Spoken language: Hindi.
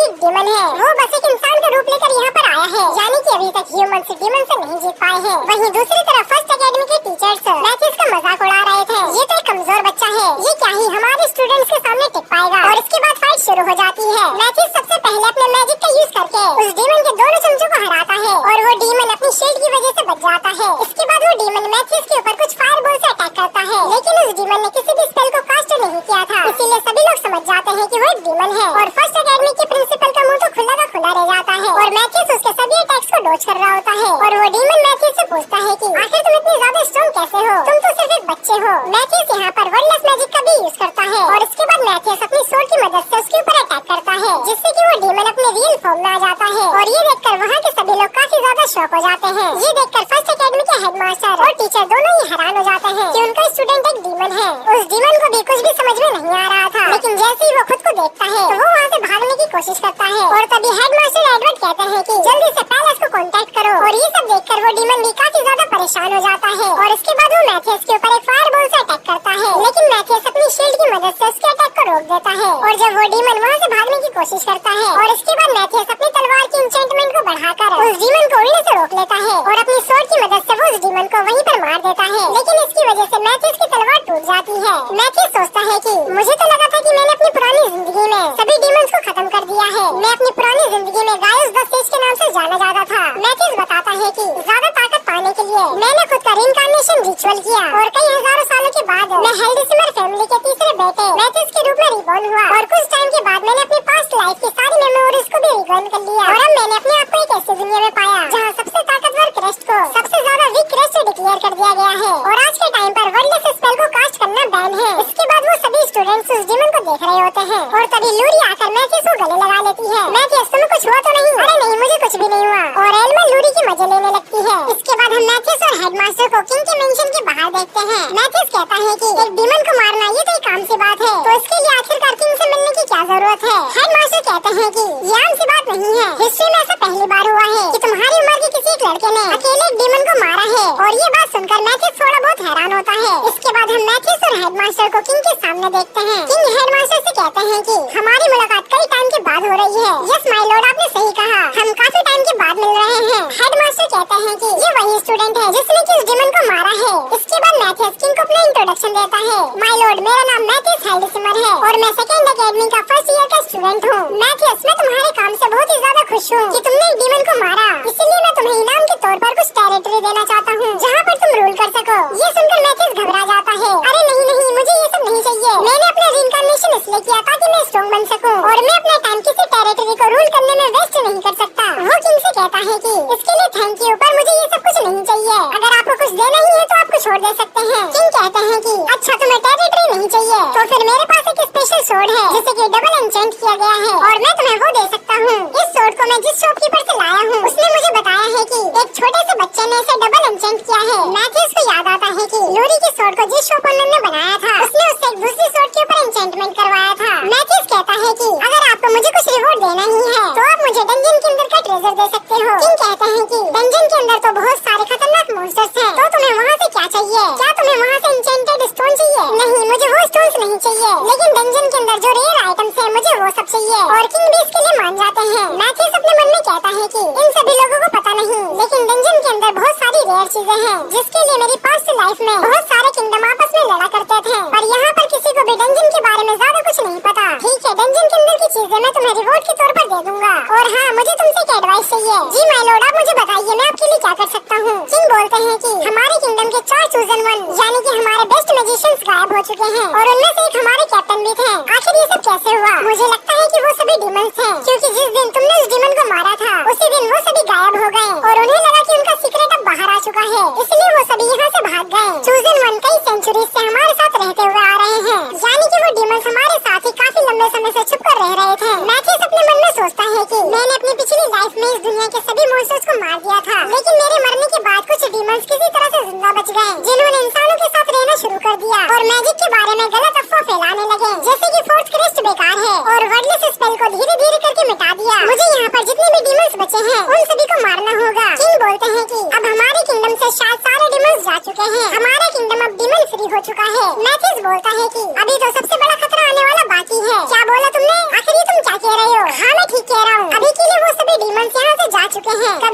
एक डीमन है, वो बस एक इंसान का रूप लेकर यहाँ पर आया है, यानी कि अभी तक ह्यूमन से डीमन से नहीं जीत पाए हैं। वहीं दूसरी तरफ फर्स्ट एकेडमी के टीचर्स मैथ्स का मजाक उड़ा रहे थे, ये तो एक कमजोर बच्चा है, ये क्या ही हमारे स्टूडेंट्स के सामने टिक पाएगा। और इसके बाद फाइट शुरू हो जाती है। मैथ्स सबसे पहले अपने मैजिक का यूज करके उस डीमन के दोनों चमचों को हराता है और वो डीमन अपनी शील्ड की वजह से बच जाता है। इसके बाद वो डीमन मैथ्स के ऊपर कुछ फायरबॉल से अटैक करता है, लेकिन उस डीमन ने किसी भी स्पेल को कास्ट नहीं किया था, इसीलिए सभी लोग समझ जाते हैं कि वो एक डीमन है। और फर्स्ट एकेडमी के प्रिंसिपल का मुंह तो खुला का खुला रह जाता है और मैथ्स उसके सभी अटैक्स को डॉज कर रहा होता है। और वो डीमन मैथ्स से पूछता है कि आखिर तुम इतनी ज्यादा स्ट्रॉन्ग कैसे हो, तुम तो सिर्फ एक बच्चे हो। मैथ्स यहाँ पर वर्डलेस मैजिक का भी यूज करता है और इसके बाद मैथ्स अपनी स्वॉर्ड की मदद से उसके ऊपर अटैक करता है, जिससे कि वो डीमन अपने रियल फॉर्म में आ जाता है। और ये देखकर वहाँ के सभी लोग काफी ज्यादा शॉक हो जाते हैं। ये देखकर फर्स्ट एकेडमी के हेडमास्टर और टीचर दोनों ही हैरान हो जाते हैं कि उनका स्टूडेंट एक डीमन है। उस डीमन को भी कुछ भी समझ में नहीं आ रहा था, लेकिन जैसे ही वो खुद को देखता है तो वो वहाँ से भागने की कोशिश करता है। और तभी हेडमास्टर एडवर्ड कहते हैं कि जल्दी से पैलेस को कांटेक्ट करो। और ये सब देखकर वो डीमन भी काफी ज्यादा परेशान हो जाता है और इसके बाद वो मैथ्स के ऊपर एक फायरबॉल से अटैक करता है, लेकिन मैथ्स अपनी शील्ड की मदद से उसके अटैक को रोक देता है। और जब वो डीमन वहाँ से भागने की कोशिश करता है और इसके बाद मैथ्स अपनी तलवार की इंचेंटमेंट को बढ़ाकर उस डीमन को उड़ने से रोक लेता है और अपनी स्वॉर्ड की मदद से वो उस डीमन को वहीं पर मार देता है, लेकिन इसकी वजह से मैथ्स की तलवार टूट जाती है। मैथ्स सोचता है कि मुझे तो लगा था कि मैंने अपनी पुरानी जिंदगी में सभी डीमंस को खत्म कर दिया है, मैं अपनी पुरानी जिंदगी में गायस द सेज के नाम से जाना जाता था। मैथ्स बताता है कि ज्यादा ताकत पाने के लिए मैंने खुद का रिइंकार्नेशन रिचुअल किया और कई हजारों सालों के बाद मैं हेल्डेसिमर फैमिली के तीसरे बेटे मैथ्स के रूप में रिबॉर्न हुआ और कुछ टाइम के बाद मैंने अपनी पास्ट लाइफ की सारी मेमोरीज को भी रिकॉल कर लिया और अब मैंने अपने आप को एक ऐसी दुनिया में पाया जहाँ सबसे ताकतवर क्रेस्ट को सबसे ज्यादा वीक क्रेस्ट डिक्लेयर कर दिया गया है और आज के टाइम पर वर्डलेस स्पेल को कास्ट करना बैन है। इसके बाद वो सभी स्टूडेंट्स उस डीमन को देख रहे होते हैं और तभी लूरी आकर मैथ्स को गले लगा लेती है। मैथ्स तुम्हें कुछ हुआ तो नहीं? अरे नहीं, मुझे कुछ भी नहीं हुआ। और एल्मा लूरी की मजे लेने लगती है। इसके बाद हम मैथ्स और हेडमास्टर को किंग के मेंशन के बाहर देखते हैं। मैथ्स कहता है कि एक डीमन को मारना ये तो एक आम सी बात है, तो इसके लिए आखिरकार किंग से मिलने की क्या जरूरत है? हेडमास्टर कहते हैं कि ये आम सी बात नहीं है, हिस्ट्री में ऐसा पहली बार हुआ है कि तुम्हारी उम्र के किसी एक लड़के ने अकेले एक डीमन को मारा है। और ये बात सुनकर मैथ्स थोड़ा बहुत हैरान होता है। इसके बाद हम मैथ्स और हेडमास्टर को किंग के सामने देखते हैं। किंग हेडमास्टर से कहते हैं कि हमारी मुलाकात कई टाइम के बाद हो रही है। यस माय लॉर्ड, आपने सही कहा, हम काफी टाइम के बाद मिल रहे हैं। हेडमास्टर कहते हैं कि ये वही स्टूडेंट है जिसने कि उस डीमन को मारा है। इसके बाद मैथ्स किंग को अपना इंट्रोडक्शन देता है। माय लॉर्ड, मेरा नाम मैथ्स हेल्डेसिमर है और मैं सेकंड एकेडमी का फर्स्ट ईयर का स्टूडेंट हूँ। मैथ्स, मैं तुम्हारे काम से बहुत ही ज्यादा खुश हूँ कि तुमने एक डीमन को मारा, इसीलिए मैं तुम्हें इनाम के तौर पर कुछ टेरिटरी देना चाहता हूँ जहाँ पर तुम रूल कर सको। ये सुनकर मैथ्स घबरा जाता है। अरे नहीं नहीं, मुझे ये सब नहीं चाहिए, मैंने अपना रिइंकार्नेशन इसलिए किया ताकि मैं स्ट्रॉन्ग बन सकूं और मैं अपना टाइम किसी टेरिटरी को रूल करने में वेस्ट नहीं कर सकता। वो किंग से कहता है कि इसके लिए थैंक यू, पर मुझे ये सब कुछ नहीं चाहिए, अगर आपको कुछ देना ही है तो आप कुछ छोड़ दे सकते हैं। किंग कहते हैं कि अच्छा, तुम्हें टेरिटरी नहीं चाहिए तो फिर मेरे पास एक स्पेशल सोर्ड है जिसे कि डबल एन्चेंट किया गया है और मैं तुम्हें वो दे सकता हूँ। इस सोर्ड को मैं जिस शॉपकीपर से लाया हूँ उसने मुझे बताया है कि एक छोटे से बच्चे ने इसे डबल एन्चेंट किया है। मैथ्स को याद आता है कि लूरी के सोर्ड को जिस शॉप ओनर ने बनाया था उसने उससे एक दूसरी सोर्ड के ऊपर एन्चेंटमेंट करवाया था। मैथ्स कहता है कि अगर आपको मुझे कुछ रिवॉर्ड देना ही है तो आप मुझे डंजन के अंदर का ट्रेजर दे सकते हो। किंग कहते हैं कि डंजन के अंदर तो बहुत सारे खतरनाक मॉन्स्टर्स हैं, तो तुम्हें वहाँ से क्या चाहिए? क्या तुम्हें वहाँ से एन्चेंटेड स्टोन चाहिए? नहीं, मुझे वो स्टोन्स नहीं चाहिए, लेकिन डंजन के अंदर जो रेयर आइटम्स हैं मुझे वो सब चाहिए। और किंग भी इसके लिए मान जाते हैं। मैथ्स अपने मन में कहता है कि इन सभी लोगों को पता नहीं, लेकिन डंजन के अंदर बहुत सारी रेयर चीजें हैं जिसके लिए मेरी पास्ट लाइफ में बहुत सारे किंगडम आपस में लड़ा करते थे, पर यहाँ पर किसी को भी डंजन के बारे में ज्यादा कुछ नहीं पता। ठीक है, डंजन के अंदर की चीजें मैं तुम्हें रिवॉर्ड के तौर पर दे दूंगा। और हाँ, मुझे तुमसे एक एडवाइस चाहिए। जी माय लॉर्ड, आप मुझे बताइए मैं आपके लिए क्या कर सकता हूँ? किंग बोलते हैं कि हमारे किंगडम के 4 चूजन वन यानी कि हमारे बेस्ट मैजिशियंस गायब हो चुके हैं और उनमें से एक हमारे कैप्टन भी थे। आखिर ये सब कैसे हुआ? मुझे लगता है कि वो सभी डीमंस थे, क्योंकि जिस दिन तुमने उस डीमन को मारा था उसी दिन वो सभी गायब हो गए और उन्हें लगा कि उनका सीक्रेट अब बाहर आ चुका है, इसलिए वो सभी यहाँ से भाग गए। चूजन वन कई सेंचुरीज से हमारे साथ रहते हुए आ रहे हैं, यानी कि वो डीमंस हमारे साथ ही काफी लंबे समय से छुप कर रह रहे थे। मैथ्स अपने मन में सोचता है कि मैंने अपनी पिछली लाइफ में इस दुनिया के सभी मॉन्स्टर्स को मार दिया था, लेकिन मेरे मरने के बाद कुछ डीमंस किसी तरह से जिंदा बच गए जिन्होंने इंसानों के साथ रहना शुरू कर दिया और मैजिक के बारे में गलत अफवाह फैलाने लगे, जैसे कि फोर्थ क्रेस्ट बेकार है और वर्डलेस स्पेल को धीरे धीरे करके मिटा दिया। मुझे यहाँ पर जितने भी डीमंस बचे हैं उन सभी को मारना होगा। किंग बोलते हैं कि अब हमारे किंगडम से शायद सारे डीमंस जा चुके हैं, हमारा किंगडम अब डीमन फ्री हो चुका है। मैथ्स बोलता है कि अभी तो सबसे बड़ा खतरा आने वाला बाकी है। क्या बोला तुमने? आखिर ये तुम क्या कह रहे हो? हाँ, मैं ठीक कह चुके हैं। कभी